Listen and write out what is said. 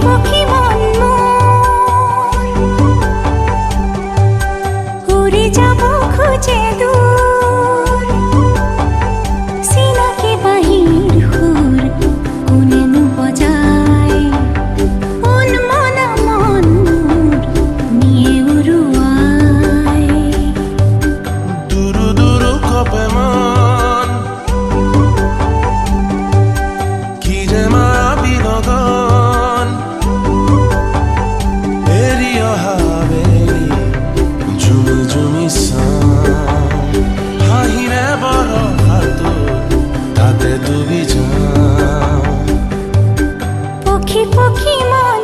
পক্ষী মন উড়ে যাব খুঁজে দূর সিনাকে বাহির হুর কোনেন বজায় মন মনা মন নিয়ে উড়ুয়ায় দুরু দুরু কপে মন কি যে মায়া বিনোদন এরি অহাবে জুমি জুমি হাহিরে বড় হাত তাতে ডুবি যাও পক্ষী পক্ষী মন